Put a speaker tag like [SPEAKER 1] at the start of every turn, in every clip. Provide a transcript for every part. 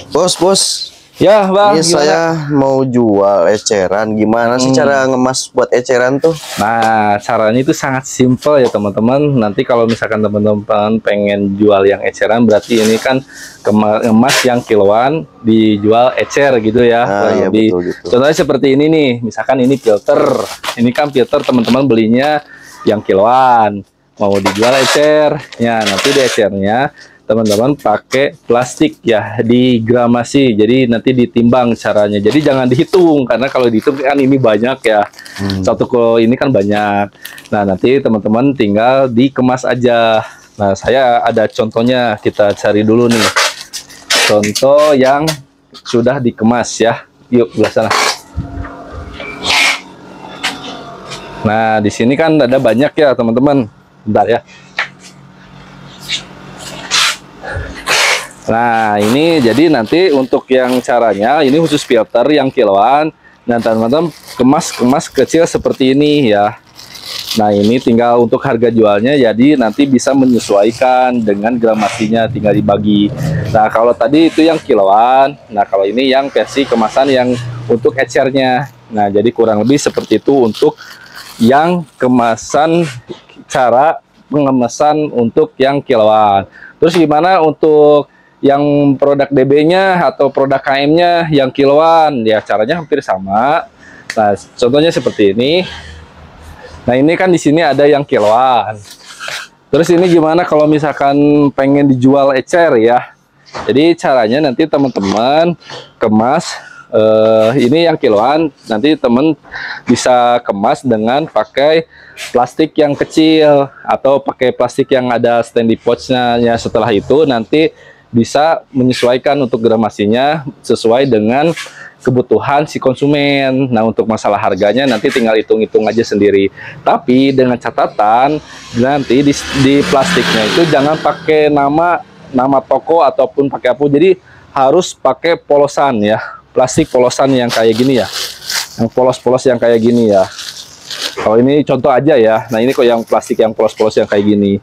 [SPEAKER 1] Bos,
[SPEAKER 2] Ya, Bang.
[SPEAKER 1] ini saya mau jual eceran. Gimana sih cara ngemas buat eceran tuh?
[SPEAKER 2] Nah, caranya itu sangat simpel ya, teman-teman. Nanti kalau misalkan teman-teman pengen jual yang eceran, berarti ini kan ngemas yang kiloan dijual ecer gitu ya.
[SPEAKER 1] Iya,
[SPEAKER 2] Lebih.
[SPEAKER 1] betul gitu.
[SPEAKER 2] Contohnya seperti ini nih. Misalkan ini filter. Ini kan filter teman-teman belinya yang kiloan. Mau dijual ecer. Ya, nanti di ecernya teman-teman pakai plastik ya, digramasi, jadi nanti ditimbang caranya, jadi jangan dihitung karena kalau dihitung kan ini banyak ya, 1 kilo ini kan banyak. Nah, nanti teman-teman tinggal dikemas aja. Nah, saya ada contohnya, kita cari dulu nih contoh yang sudah dikemas ya. Yuk belah sana. Nah, di sini kan ada banyak ya teman-teman. Bentar ya. Nah, ini jadi nanti untuk yang caranya ini khusus filter yang kiloan. Nah, teman-teman kemas kecil seperti ini ya. Nah, ini tinggal untuk harga jualnya, jadi nanti bisa menyesuaikan dengan gramasinya, tinggal dibagi. Nah, kalau tadi itu yang kiloan. Nah, kalau ini yang versi kemasan yang untuk ecernya. Nah, jadi kurang lebih seperti itu untuk yang kemasan, cara pengemesan untuk yang kiloan. Terus gimana untuk yang produk DB-nya atau produk KM-nya yang kiloan? Ya, caranya hampir sama. Nah, contohnya seperti ini. Nah, ini kan di sini ada yang kiloan. Terus ini gimana kalau misalkan pengen dijual ecer ya? Jadi caranya nanti teman-teman kemas ini yang kiloan, nanti teman bisa kemas dengan pakai plastik yang kecil atau pakai plastik yang ada standy pouch-nya. Setelah itu nanti bisa menyesuaikan untuk gramasinya sesuai dengan kebutuhan si konsumen. Nah, untuk masalah harganya nanti tinggal hitung-hitung aja sendiri. Tapi dengan catatan nanti di plastiknya itu jangan pakai nama toko ataupun pakai apa. Jadi harus pakai polosan ya. Plastik polosan yang kayak gini ya. Yang polos-polos yang kayak gini ya. Kalau ini contoh aja ya. Nah, ini kok yang plastik yang polos-polos yang kayak gini.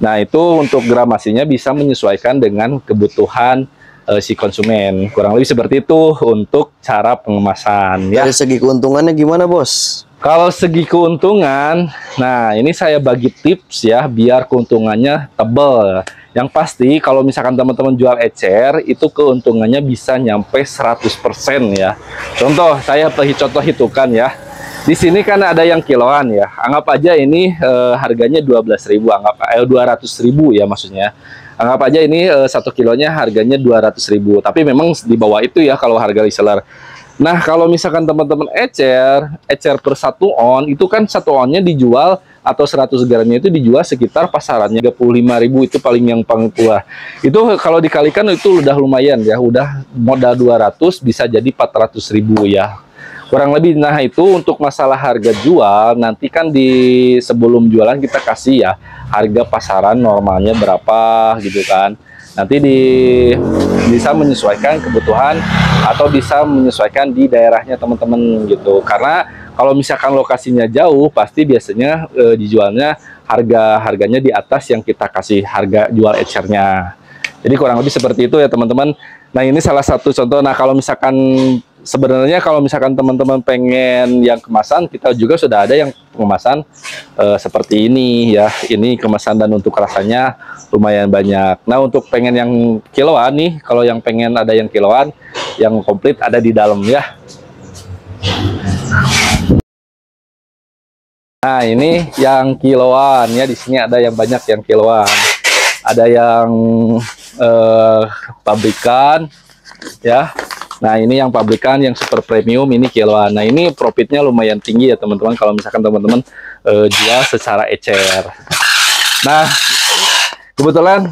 [SPEAKER 2] Nah, itu untuk gramasinya bisa menyesuaikan dengan kebutuhan si konsumen. Kurang lebih seperti itu untuk cara pengemasan ya.
[SPEAKER 1] Dari segi keuntungannya gimana, Bos?
[SPEAKER 2] Kalau segi keuntungan, nah ini saya bagi tips ya biar keuntungannya tebal. Yang pasti kalau misalkan teman-teman jual ecer itu keuntungannya bisa nyampe 100% ya. Contoh, saya contoh hitungan ya. Di sini kan ada yang kiloan ya. Anggap aja ini harganya 12.000, anggap 200.000 ya maksudnya. Anggap aja ini 1 kilonya harganya 200.000. Tapi memang di bawah itu ya kalau harga reseller. Nah, kalau misalkan teman-teman ecer per 1 on itu kan 1 onnya dijual atau 100 gramnya itu dijual sekitar pasarannya 35.000, itu paling murah. Itu kalau dikalikan itu udah lumayan ya, udah modal 200 bisa jadi 400.000 ya. Kurang lebih. Nah, itu untuk masalah harga jual nanti kan di sebelum jualan kita kasih ya harga pasaran normalnya berapa gitu kan. Nanti bisa menyesuaikan kebutuhan atau bisa menyesuaikan di daerahnya teman-teman gitu. Karena kalau misalkan lokasinya jauh pasti biasanya dijualnya harganya di atas yang kita kasih harga jual ecernya. Jadi kurang lebih seperti itu ya teman-teman. Nah, ini salah satu contoh. Nah, kalau misalkan sebenarnya kalau misalkan teman-teman pengen yang kemasan, kita juga sudah ada yang kemasan seperti ini ya. Ini kemasan dan untuk rasanya lumayan banyak. Nah, untuk pengen yang kiloan nih, kalau yang pengen ada yang kiloan, yang komplit ada di dalam ya. Nah, ini yang kiloan ya. Di sini ada yang banyak yang kiloan. Ada yang pabrikan ya. Nah, ini yang pabrikan yang super premium, ini kiloan. Nah, ini profitnya lumayan tinggi ya teman-teman kalau misalkan teman-teman jual secara ecer. Nah, kebetulan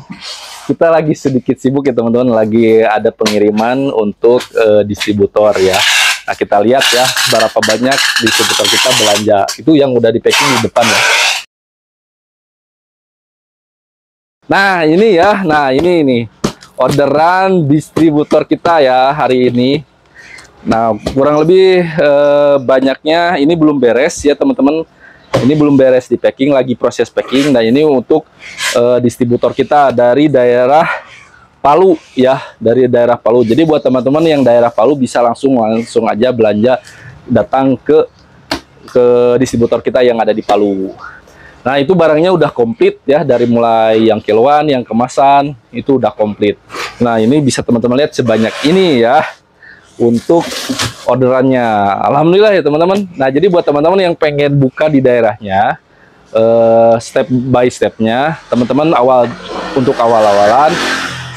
[SPEAKER 2] kita lagi sedikit sibuk ya teman-teman, lagi ada pengiriman untuk distributor ya. Nah, kita lihat ya berapa banyak distributor kita belanja. Itu yang udah di packing di depan ya. Nah, ini ya. Nah, ini orderan distributor kita ya hari ini. Nah, kurang lebih banyaknya ini belum beres ya teman-teman. Ini belum beres di packing, lagi proses packing. Nah ini untuk distributor kita dari daerah Palu ya, dari daerah Palu. Jadi buat teman-teman yang daerah Palu bisa langsung aja belanja, datang ke distributor kita yang ada di Palu. Nah itu barangnya udah komplit ya, dari mulai yang kiloan, yang kemasan itu udah komplit. Nah ini bisa teman-teman lihat sebanyak ini ya untuk orderannya. Alhamdulillah ya teman-teman. Nah jadi buat teman-teman yang pengen buka di daerahnya, step by stepnya, teman-teman untuk awal-awalan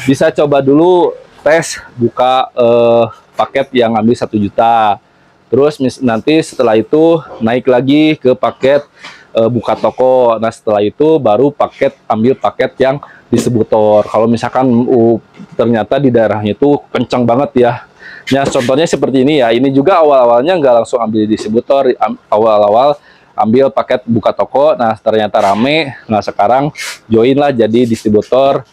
[SPEAKER 2] bisa coba dulu tes buka paket yang ambil 1 juta. Terus nanti setelah itu naik lagi ke paket buka toko. Nah setelah itu baru ambil paket yang distributor. Kalau misalkan ternyata di daerahnya itu kencang banget ya. Nah contohnya seperti ini ya. Ini juga awal-awalnya nggak langsung ambil distributor. Awal-awal ambil paket buka toko. Nah ternyata rame. Nah sekarang join lah jadi distributor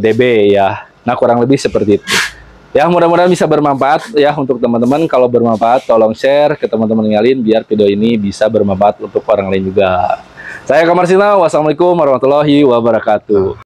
[SPEAKER 2] DB ya. Nah kurang lebih seperti itu. Ya mudah-mudahan bisa bermanfaat ya untuk teman-teman. Kalau bermanfaat tolong share ke teman-teman yang lain biar video ini bisa bermanfaat untuk orang lain juga. Saya Kamar Sina, wassalamualaikum warahmatullahi wabarakatuh.